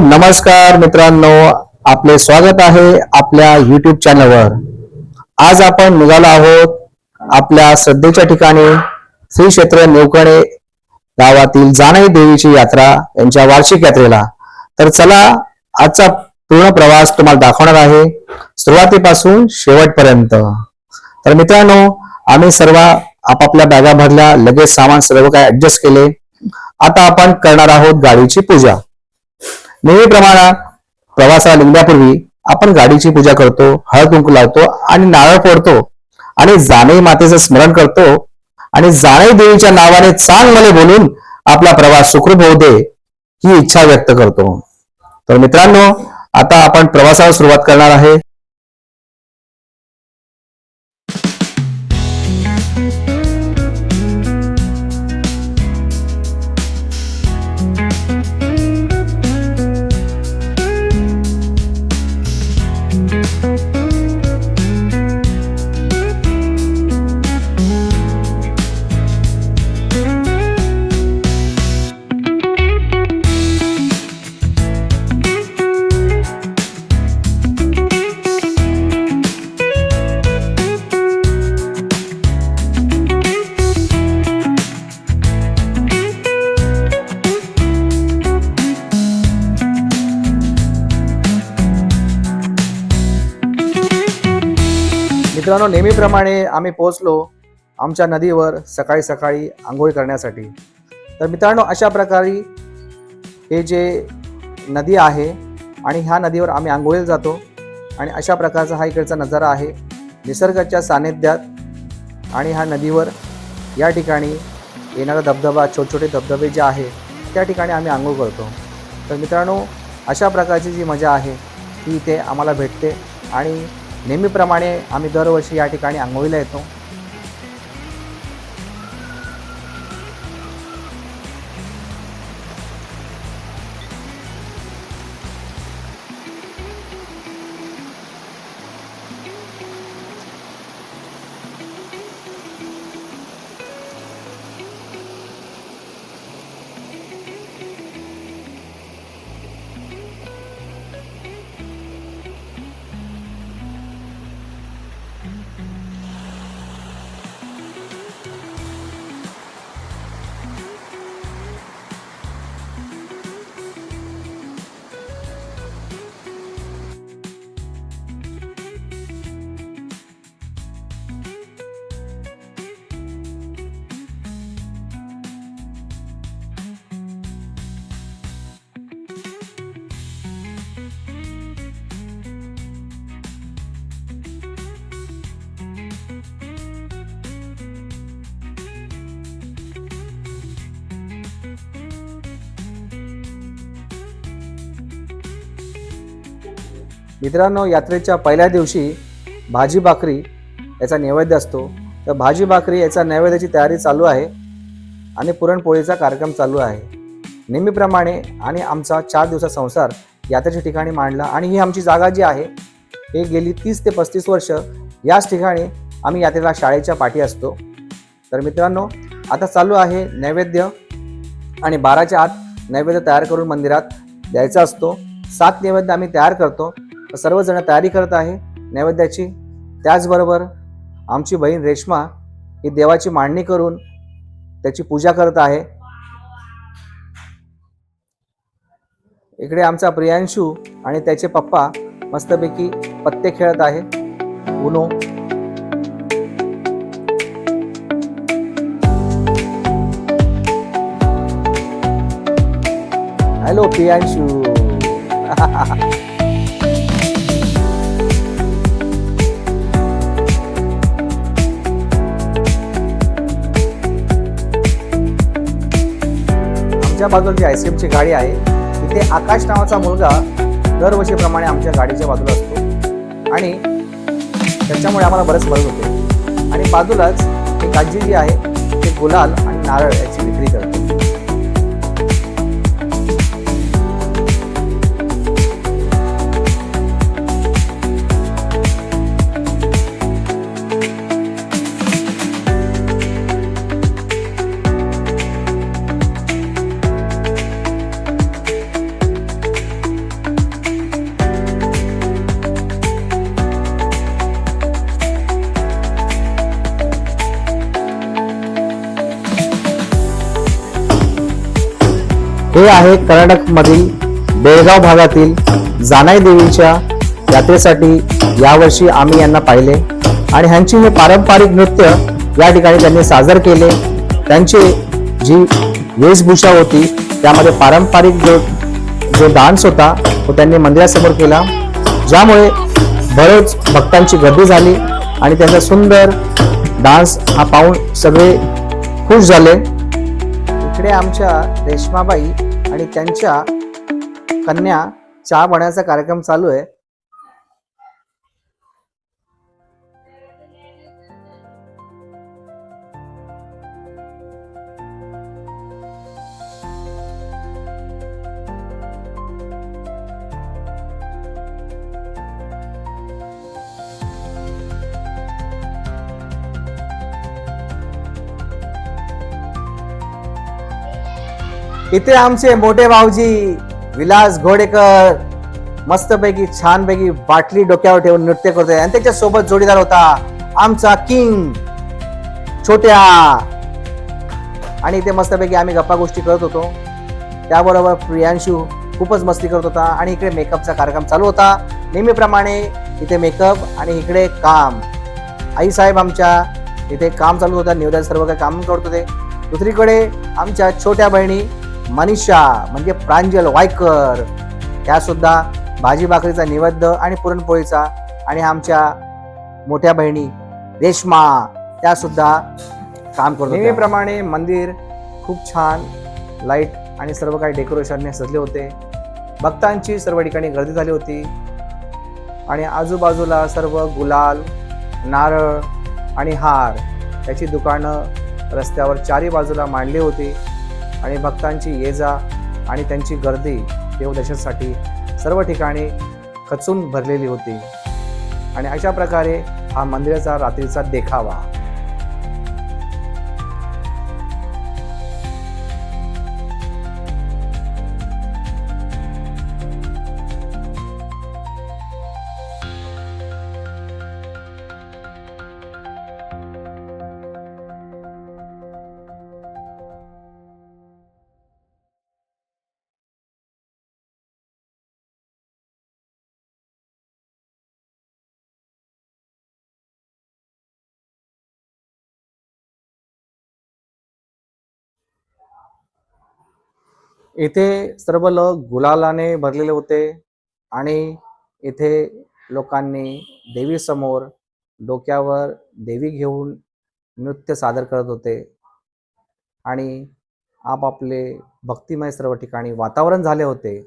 नमस्कार मित्रांनो, आपले स्वागत आहे आपल्या YouTube चॅनलवर। आज आपण निघालो आहोत आपल्या श्रद्धेच्या ठिकाणी श्री क्षेत्र नेवकणे गावातील जानाई देवीची यात्रा यांच्या वार्षिक यात्रेला। तर चला आजचा पूर्ण प्रवास तुम्हाला दाखवणार आहे सुरुवातीपासून शेवटपर्यंत। तर मित्रांनो, आम्ही सर्व आपापल्या बॅगा भरल्या, लगेच सामान सर्व काही ऍडजस्ट केले। आता आपण करणार आहोत गाडीची पूजा। नेहमीप्रमाणे प्रवासाला निघण्यापूर्वी आपण गाडीची पूजा करतो, हळद कुंकू लावतो आणि नारळ फोडतो आणि जानाई मातेचं स्मरण करतो आणि जानाई देवीच्या नावाने चांगले बोलून आपला प्रवास सुखरूप होऊ दे ही इच्छा व्यक्त करतो। तर मित्रांनो, आता आपण प्रवासाला सुरुवात करणार आहे। मित्रांनो, नेहमीप्रमाणे आम्ही पोहोचलो आमच्या नदीवर सकाळी सकाळी आंघोळ करण्यासाठी। तर मित्रांनो, अशा प्रकारे हे जे नदी आहे आणि ह्या नदीवर आम्ही आंघोळीला जातो आणि अशा प्रकारचा हा इकडचा नजारा आहे निसर्गाच्या सानिध्यात। आणि ह्या नदीवर या ठिकाणी येणारा धबधबा, छोटे छोटे धबधबे जे आहे त्या ठिकाणी आम्ही आंघोळ करतो। तर मित्रांनो, अशा प्रकारची जी मजा आहे ती इथे आम्हाला भेटते आणि नेहमीप्रमाणे आम्ही दरवर्षी या ठिकाणी आंघोळीला येतो। मित्रांनो, यात्रेच्या पहिल्या दिवशी भाजी भाकरी याचा नैवेद्य असतो। तर भाजी भाकरी याचा नैवेद्याची तयारी चालू आहे आणि पुरणपोळीचा कार्यक्रम चालू आहे नेहमीप्रमाणे। आणि आमचा 4 दिवसाचा संसार यात्रेच्या ठिकाणी मांडला आणि ही आमची जागा जी आहे हे गेली 30 ते 35 वर्ष याच ठिकाणी आम्ही यात्रेला शाळेच्या पाठी असतो। तर मित्रांनो, आता चालू आहे नैवेद्य आणि 12च्या आत नैवेद्य तयार करून मंदिरात द्यायचा असतो। 7 नैवेद्य आम्ही तयार करतो। सर्वजण तयारी करत आहे नैवेद्याची। त्याचबरोबर आमची बहीण रेश्मा ही देवाची मांडणी करून त्याची पूजा करत आहे। इकडे आमचा प्रियांशू आणि त्याचे पप्पा मस्तपैकी पत्ते खेळत आहे, उनो। हॅलो प्रियांशू। आमच्या बाजूला जी आईस्क्रीमची गाडी आहे तिथे आकाश नावाचा मुलगा दरवर्षीप्रमाणे आमच्या गाडीच्या बाजूला असतो आणि त्याच्यामुळे आम्हाला बरेच मदत होते। आणि बाजूलाच एक आजी जी आहे ते गुलाल आणि नारळ याची विक्री करते। हे आहे कर्नाटक मधील बेळगाव भागातील जानाई देवीच्या यात्रेसाठी यावर्षी आम्ही यांना पाहिले आणि ह्यांची हे पारंपरिक नृत्य या ठिकाणी त्यांनी सादर केले. त्यांची जी वेशभूषा होती त्यामध्ये पारंपरिक जो डान्स होता तो त्यांनी मंदिरासमोर केला, ज्यामुळे बरेच भक्तांची गर्दी झाली आणि त्यांचा सुंदर डान्स हा पाहून सगळे खुश झाले. इकडे आमच्या रेश्माबाई आणि त्यांच्या कन्या चहा बनवण्याचा कार्यक्रम चालू आहे. इथे आमचे मोठे भाऊजी विलास घोडेकर मस्तपैकी छानपैकी बाटली डोक्यावर ठेवून नृत्य करतोय आणि त्याच्या सोबत जोडीदार होता आमचा किंग छोट्या. आणि इथे मस्तपैकी आम्ही गप्पा गोष्टी करत होतो. त्याबरोबर प्रियांशू खूपच मस्ती करत होता आणि इकडे मेकअपचा कार्यक्रम चालू होता. नेहमीप्रमाणे इथे मेकअप आणि इकडे काम. आई साहेब आमच्या इथे काम चालू होता, निवेदन सर्व काही काम करत होते. दुसरीकडे आमच्या छोट्या बहिणी मनीषा म्हणजे प्रांजल वायकर त्या सुद्धा भाजी भाकरीचा निवेद्य आणि पुरणपोळीचा, आणि आमच्या मोठ्या बहिणी रेश्मा त्या सुद्धा काम करत. नेहमीप्रमाणे मंदिर खूप छान लाईट आणि सर्व काही डेकोरेशनने सजले होते. भक्तांची सर्व ठिकाणी गर्दी झाली होती आणि आजूबाजूला सर्व गुलाल, नारळ आणि हार याची दुकानं रस्त्यावर चारी बाजूला मांडली होती आणि भक्तांची ये जा आणि त्यांची गर्दी देवदर्शनासाठी सर्व ठिकाणी खचून भरलेली होती. आणि अशा प्रकारे हा मंदिराचा रात्रीचा देखावा. इथे सर्व लोक गुलालाने भरलेले होते आणि इथे लोकांनी देवी समोर डोक्यावर देवी घेऊन नृत्य सादर करत होते आणि आपापले भक्तिमय सर्व ठिकाणी वातावरण झाले होते.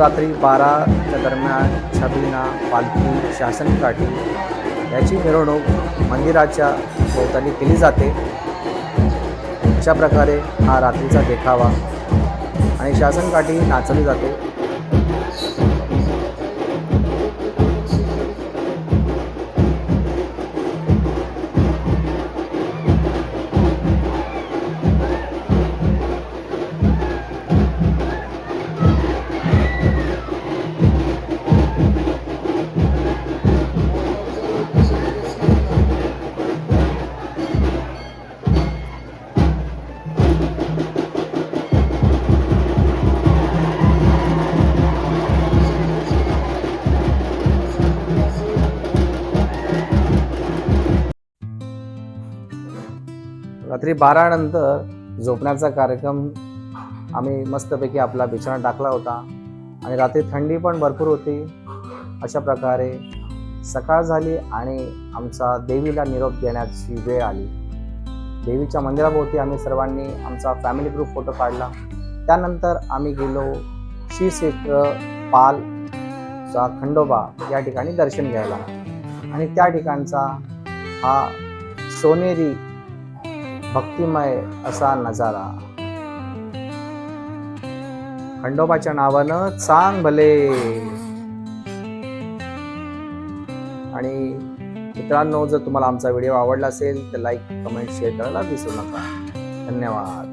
रात्री 12च्या दरम्यान छबिना पालखी शासनकाठी याची मिरवणूक मंदिराच्या भोवताली केली जाते. अशा प्रकारे हा रात्रीचा देखावा आणि शासनकाठी नाचवली जाते. रात्री 12 नंतर झोपण्याचा कार्यक्रम आम्ही मस्तपैकी आपला बिछाना टाकला होता आणि रात्री थंडी पण भरपूर होती. अशा प्रकारे सकाळ झाली आणि आमचा देवीला निरोप देण्याची वेळ आली. देवीच्या मंदिराभोवती आम्ही सर्वांनी आमचा फॅमिली ग्रुप फोटो काढला. त्यानंतर आम्ही गेलो श्री क्षेत्र पालचा खंडोबा या ठिकाणी दर्शन घ्यायला आणि त्या ठिकाणचा हा सोनेरी भक्तिमय असा नजारा. खंडोबाच्या नावानं चांग भले. आणि मित्रांनो, जर तुम्हाला आमचा व्हिडिओ आवडला असेल तर लाईक, कमेंट, शेअर करायला विसरू नका. धन्यवाद.